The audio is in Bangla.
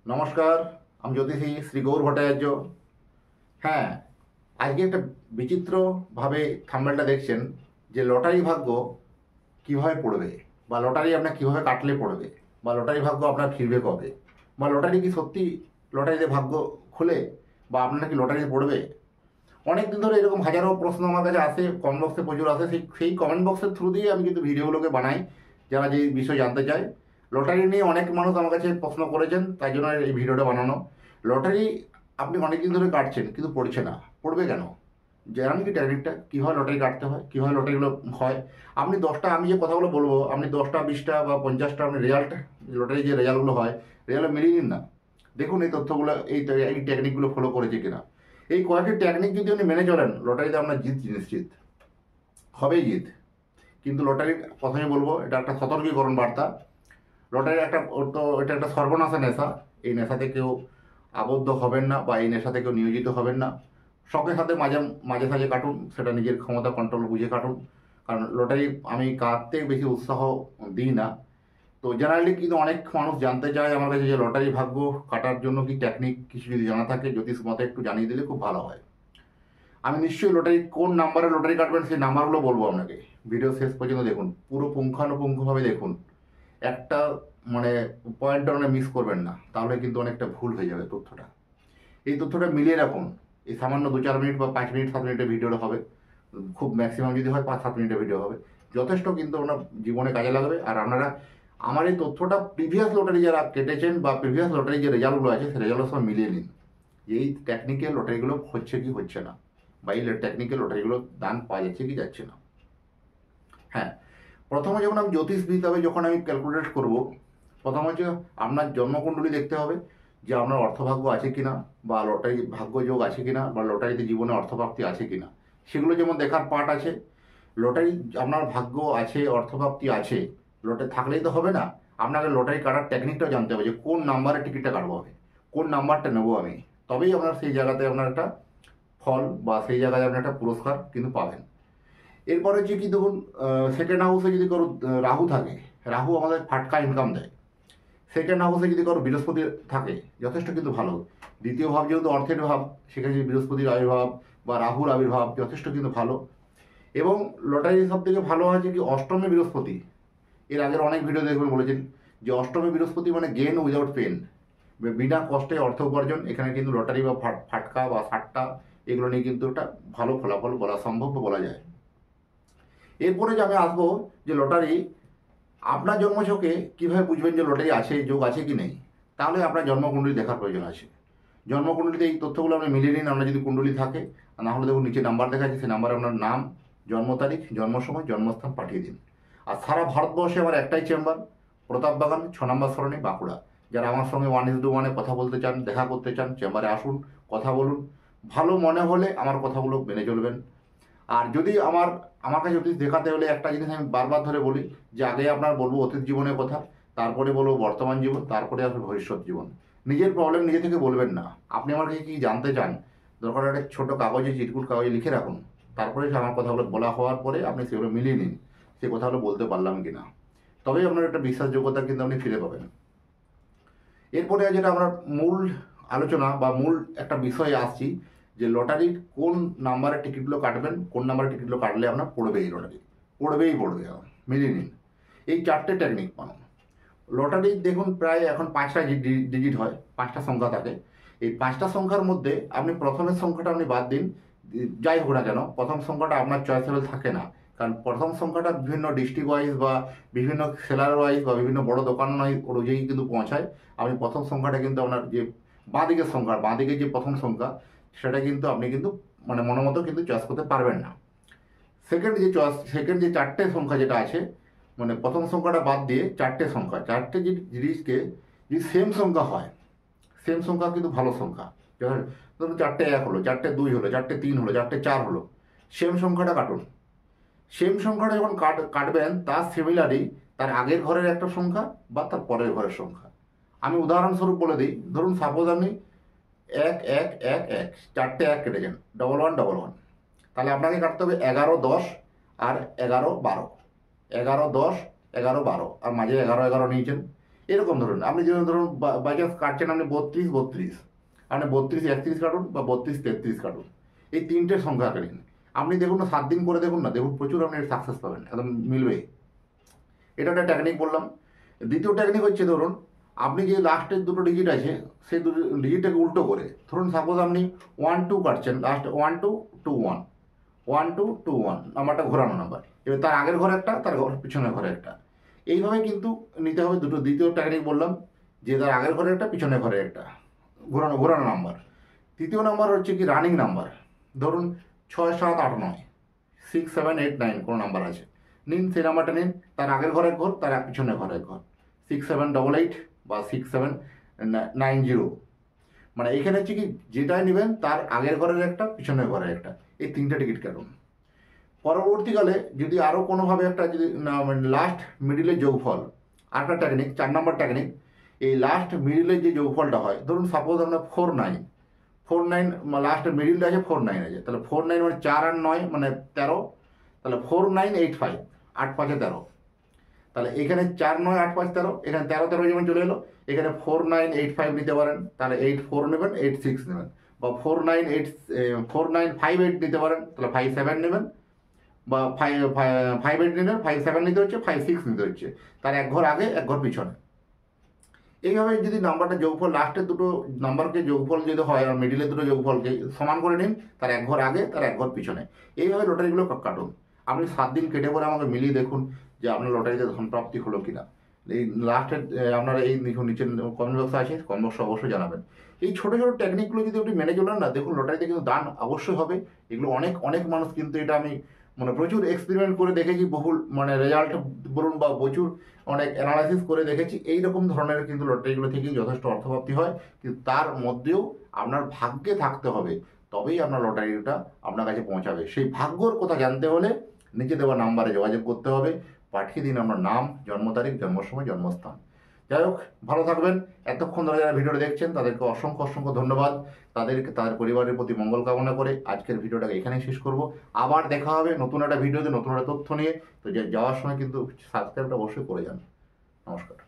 নমস্কার, আমি জ্যোতিষী শ্রী গৌর ভট্টাচার্য। হ্যাঁ, আজকে একটা বিচিত্রভাবে থাম্বনেলটা দেখছেন যে লটারি ভাগ্য কিভাবে পড়বে, বা লটারি আপনার কিভাবে কাটলে পড়বে, বা লটারি ভাগ্য আপনার ফিরবে কবে, বা লটারি কি সত্যি লটারিতে ভাগ্য খুলে, বা আপনার কি লটারিতে পড়বে। অনেক দিন ধরে এরকম হাজারো প্রশ্ন আমার কাছে আসে, কমেন্ট বক্সে প্রচুর আসে। সেই কমেন্ট বক্সের থ্রু দিয়ে আমি কিন্তু ভিডিওগুলোকে বানাই, যারা যে বিষয় জানতে চায়। লটারি নিয়ে অনেক মানুষ আমার কাছে প্রশ্ন করেছেন, তাই জন্য এই ভিডিওটা বানানো। লটারি আপনি অনেক দিন ধরে কাটছেন কিন্তু পড়ছে না, পড়বে কেন? জানেন কি টেকনিকটা, কীভাবে লটারি কাটতে হয়, কীভাবে লটারিগুলো হয়? আপনি 10টা, আমি যে কথাগুলো বলবো, আপনি 10টা 20টা বা 50টা আপনি রেজাল্ট, লটারি যে রেজাল্টগুলো হয়, রেজাল্ট মিলিয়ে নিন না। দেখুন এই তথ্যগুলো, এই টেকনিকগুলো ফলো করেছে কিনা। এই কয়েকটি টেকনিক যদি আপনি মেনে চলেন, লটারিতে আপনার জিত নিশ্চিত, হবেই জিত। কিন্তু লটারির প্রথমে বলবো, এটা একটা সতর্কীকরণ বার্তা। লটারির একটা তো এটা একটা সর্বনাশা নেশা। এই নেশাতে কেউ আবদ্ধ হবেন না, বা এই নেশাতে কেউ নিয়োজিত হবেন না। শখের সাথে মাঝে মাঝে সাঝে কাটুন, সেটা নিজের ক্ষমতা কন্ট্রোল বুঝে কাটুন। কারণ লটারি আমি কাটতে বেশি উৎসাহ দিই না। তো জেনারেলি কিন্তু অনেক মানুষ জানতে চায় আমার কাছে যে লটারি ভাগ্য কাটার জন্য কি টেকনিক কিছু যদি জানা থাকে, জ্যোতিষ মতে একটু জানিয়ে দিলে খুব ভালো হয়। আমি নিশ্চয়ই লটারি কোন নাম্বারে লটারি কাটবেন সেই নাম্বারগুলো বলবো আপনাকে। ভিডিও শেষ পর্যন্ত দেখুন, পুরো পুঙ্খানুপুঙ্খভাবে দেখুন। একটা মানে পয়েন্টটা মানে মিস করবেন না, তাহলে কিন্তু অনেকটা ভুল হয়ে যাবে তথ্যটা। এই তথ্যটা মিলিয়ে রাখুন। এই সামান্য 2-4 মিনিট বা 5 মিনিট 7 মিনিটের ভিডিওটা হবে, খুব ম্যাক্সিমাম যদি হয় 5-7 মিনিটের ভিডিও হবে, যথেষ্ট কিন্তু আপনার জীবনে কাজে লাগবে। আর আপনারা আমার এই তথ্যটা প্রিভিয়াস লটারি যারা কেটেছেন, বা প্রিভিয়াস লটারি যে রেজাল্টগুলো আছে সেই রেজাল্টের সঙ্গে মিলিয়ে নিন, এই টেকনিক্যাল লটারিগুলো হচ্ছে কি হচ্ছে না, বা এই টেকনিক্যাল লটারিগুলো দান পাওয়া যাচ্ছে কি যাচ্ছে না। হ্যাঁ, প্রথমে যখন আমি জ্যোতিষবিদভাবে যখন আমি ক্যালকুলেট করব, প্রথম হচ্ছে আপনার জন্মকুণ্ডলী দেখতে হবে যে আপনার অর্থভাগ্য আছে কিনা, বা লটারি ভাগ্যযোগ আছে কিনা, বা লটারিতে জীবনে অর্থপ্রাপ্তি আছে কিনা। সেগুলো যেমন দেখার পার্ট আছে। লটারি আপনার ভাগ্য আছে, অর্থপ্রাপ্তি আছে, লটারি থাকলেই তো হবে না। আপনাকে লটারি কাটার টেকনিকটাও জানতে হবে যে কোন নাম্বারে টিকিটটা কাটবো আমি, কোন নাম্বারটা নেবো আমি। তবেই আপনার সেই জায়গাতে আপনার একটা ফল, বা সেই জায়গায় আপনি একটা পুরস্কার কিন্তু পাবেন। এরপরে হচ্ছে কি দেখুন, সেকেন্ড হাউসে যদি কারো রাহু থাকে, রাহু আমাদের ফাটকা ইনকাম দেয়। সেকেন্ড হাউসে যদি কারো বৃহস্পতি থাকে, যথেষ্ট কিন্তু ভালো। দ্বিতীয় ভাব যেহেতু অর্থের ভাব, সেখানে যদি বৃহস্পতির আবির্ভাব বা রাহুর আবির্ভাব, যথেষ্ট কিন্তু ভালো। এবং লটারি সব থেকে ভালো আছে কি অষ্টমে বৃহস্পতি। এর আগের অনেক ভিডিও দেখবেন, বলেছেন যে অষ্টমে বৃহস্পতি মানে গেন উইদাউট পেন, বিনা কষ্টে অর্থ উপার্জন। এখানে কিন্তু লটারি বা ফাটকা বা সাট্টা, এগুলো নিয়ে কিন্তু একটা ভালো ফলাফল বলা সম্ভব বা বলা যায়। এরপরে যে আমি আসবো যে লটারি আপনার জন্মছকে কীভাবে বুঝবেন যে লটারি আছে, যোগ আছে কি নেই। তাহলে আপনার জন্মকুণ্ডলী দেখার প্রয়োজন আছে। জন্মকুণ্ডলীতে এই তথ্যগুলো আপনি মিলিয়ে নিন, আপনার যদি কুণ্ডলী থাকে। না হলে দেখুন নিচে নাম্বার দেখা আছে, সেই নাম্বারে আপনার নাম, জন্ম তারিখ, জন্ম সময়, জন্মস্থান পাঠিয়ে দিন। আর সারা ভারতবর্ষে আমার একটাই চেম্বার, প্রতাপবাগান 6 নম্বর সরণি, বাঁকুড়া। যারা আমার সঙ্গে 1:1 কথা বলতে চান, দেখা করতে চান, চেম্বারে আসুন, কথা বলুন। ভালো মনে হলে আমার কথাগুলো মেনে চলবেন। আর যদি আমার কাছে জ্যোতিষ দেখাতে হলে একটা জিনিস আমি বারবার ধরে বলি, যে আগে আপনার বলবো অতীত জীবনের কথা, তারপরে বলবো বর্তমান জীবন, তারপরে আসবে ভবিষ্যৎ জীবন। নিজের প্রবলেম নিজে থেকে বলবেন না। আপনি আমার কাছে কী জানতে চান, দরকার একটা ছোটো কাগজে, চিটকুট কাগজে লিখে রাখুন। তারপরে আমার কথাগুলো বলা হওয়ার পরে আপনি সেগুলো মিলিয়ে নিন, সে কথাগুলো বলতে পারলাম কি না। তবেই আপনার একটা বিশ্বাসযোগ্যতা কিন্তু আপনি ফিরে পাবেন। এরপরে যেটা আমরা মূল আলোচনা বা মূল একটা বিষয়ে আসছি, যে লটারির কোন নাম্বারের টিকিটগুলো কাটবেন, কোন নাম্বারের টিকিটগুলো কাটলে আপনার পড়বে, এই লটারি পড়বে মিলিয়ে নিন। এই 4টে টেকনিক মানুন। লটারি দেখুন প্রায় এখন 5টা ডিজিট হয়, 5টা সংখ্যা থাকে। এই 5টা সংখ্যার মধ্যে আপনি প্রথমের সংখ্যাটা আপনি বাদ দিন, যাই হোক না কেন প্রথম সংখ্যাটা আপনার চয়েসেবল থাকে না। কারণ প্রথম সংখ্যাটা বিভিন্ন ডিস্ট্রিক্ট ওয়াইজ, বা বিভিন্ন সেলার ওয়াইজ, বা বিভিন্ন বড় দোকান অনুযায়ী কিন্তু পৌঁছায়। আপনি প্রথম সংখ্যাটা কিন্তু আপনার যে বাঁদিকের সংখ্যা, বাঁদিকে যে প্রথম সংখ্যা, সেটা কিন্তু আপনি কিন্তু মানে মনোমতো কিন্তু চয়েস করতে পারবেন না। সেকেন্ড যে 4টে সংখ্যা যেটা আছে, মানে প্রথম সংখ্যাটা বাদ দিয়ে 4টে সংখ্যা, 4টে যে জিনিসকে যদি সেম সংখ্যা হয়, সেম সংখ্যা কিন্তু ভালো সংখ্যা। ধরুন 4টে 1 হলো, 4টে 2 হলো, 4টে 3 হলো, 4টে 4 হলো, সেম সংখ্যাটা কাটুন। সেম সংখ্যাটা যখন কাটবেন, তার সিমিলারই তার আগের ঘরের একটা সংখ্যা বা তার পরের ঘরের সংখ্যা। আমি উদাহরণস্বরূপ বলে দিই, ধরুন সাপোজ আপনি 1 1 1 1, 4টে 1 কেটেছেন, 1111, তাহলে আপনাকে কাটতে হবে 11 10 আর 11 12, 11 10 11 12, আর মাঝে 11 11 নিয়েছেন। এরকম ধরুন আপনি যেমন ধরুন বাই চান্স কাটছেন আপনি 32 আপনি 32 31 কাটুন বা 32 33 কাটুন, এই তিনটে সংখ্যা কাটুন। আপনি দেখুন না 7 দিন করে দেখুন না, দেখুন প্রচুর আপনি সাকসেস পাবেন, একদম মিলবে। এটা একটা টেকনিক বললাম। দ্বিতীয় টেকনিক হচ্ছে ধরুন আপনি যে লাস্টের দুটো ডিজিট আছে সেই দুটো ডিজিটটাকে উল্টো করে, ধরুন সাপোজ আপনি 1 2 কাটছেন, লাস্ট 1 2 2 1 1 2 2 1 নাম্বারটা ঘোরানো নাম্বার, এবার তার আগের ঘরে একটা, তার পিছনের ঘরে একটা, এইভাবে কিন্তু নিতে হবে দুটো। দ্বিতীয় টেকনিক বললাম যে তার আগের ঘরে একটা, পিছনের ঘরে একটা, ঘোরানো ঘোরানো নাম্বার। তৃতীয় নাম্বার হচ্ছে কি রানিং নাম্বার, ধরুন 6 7 8 9 6 7 8 9 কোনো নাম্বার আছে, নিন সেই নাম্বারটা নিন, তার আগের ঘরের ঘর, তার পিছনের ঘরের ঘর, 6 7 8 8 বা 6 7 9 0। মানে এখানে হচ্ছে কি যেটাই নেবেন তার আগের ঘরের একটা, পিছনের ঘরের একটা, এই তিনটা টিকিট কাটুন। পরবর্তীকালে যদি আরও কোনোভাবে একটা যদি লাস্ট মিডিলের যোগফল, আরেকটা টেকনিক 4 নম্বর টেকনিক, এই লাস্ট মিডিলের যে যোগফলটা হয়, ধরুন সাপোজ আপনার 4 9 4 9 লাস্টের মিডিলটা আছে 4 9 আছে, তাহলে 4 9 মানে 4 আর 9 মানে 13, তাহলে 4 9 8 5 8 5 13, তাহলে এখানে 4 9 8 5 13, এখানে 13 13 যেমন চলে এলো, এখানে 4 9 8 5 নিতে পারেন, তাহলে 8 4 নেবেন, 8 6 নেবেন, বা 4 9 8 4 9 5 8 নিতে পারেন, তাহলে 5 7 নেবেন, বা 5 8 নিলেন, 5 7 নিতে হচ্ছে, 5 6 নিতে হচ্ছে, তার এক ঘর আগে এক ঘর পিছনে। এইভাবে যদি নাম্বারটা যোগফল লাস্টের দুটো নাম্বারকে যোগফল যদি হয় আর মিডিলের দুটো যোগফলকে সমান করে নিন, তার এক ঘর আগে, তার এক ঘর পিছনে, এইভাবে লটারিগুলো কাটুন। আপনি 7 দিন কেটে পরে আমাকে মিলিয়ে দেখুন যে আপনার লটারিতে ধনপ্রাপ্তি হলো কিনা। এই লাস্টের আপনারা এই দেখুন নিচের কমেন্ট বক্স আছে, কমেন্ট বক্সে অবশ্যই জানাবেন। এই ছোটো ছোটো টেকনিকগুলো যদি আপনি মেনে চলেন না, দেখুন লটারিতে কিন্তু দান অবশ্যই হবে। এগুলো অনেক অনেক মানুষ কিন্তু এটা আমি মানে প্রচুর এক্সপেরিমেন্ট করে দেখেছি, বহুল মানে রেজাল্ট বলুন বা প্রচুর অনেক অ্যানালাইসিস করে দেখেছি, এইরকম ধরনের কিন্তু লটারিগুলো থেকে যথেষ্ট অর্থপ্রাপ্তি হয়। কিন্তু তার মধ্যেও আপনার ভাগ্যে থাকতে হবে, তবেই আপনার লটারিটা আপনার কাছে পৌঁছাবে। সেই ভাগ্যর কথা জানতে হলে নিচে দেওয়া নাম্বারে যোগাযোগ করতে হবে, পাঠিয়ে দিন আপনার নাম, জন্ম তারিখ, জন্ম সময়, জন্মস্থান। যাই হোক, ভালো থাকবেন। এতক্ষণ ধরে যারা ভিডিওটা দেখছেন তাদেরকে অসংখ্য অসংখ্য ধন্যবাদ। তাদের পরিবারের প্রতি মঙ্গল কামনা করে আজকের ভিডিওটাকে এখানেই শেষ করব। আবার দেখা হবে নতুন একটা ভিডিওতে, নতুন একটা তথ্য নিয়ে। তো যাওয়ার সময় কিন্তু সাবস্ক্রাইবটা অবশ্যই করে যান। নমস্কার।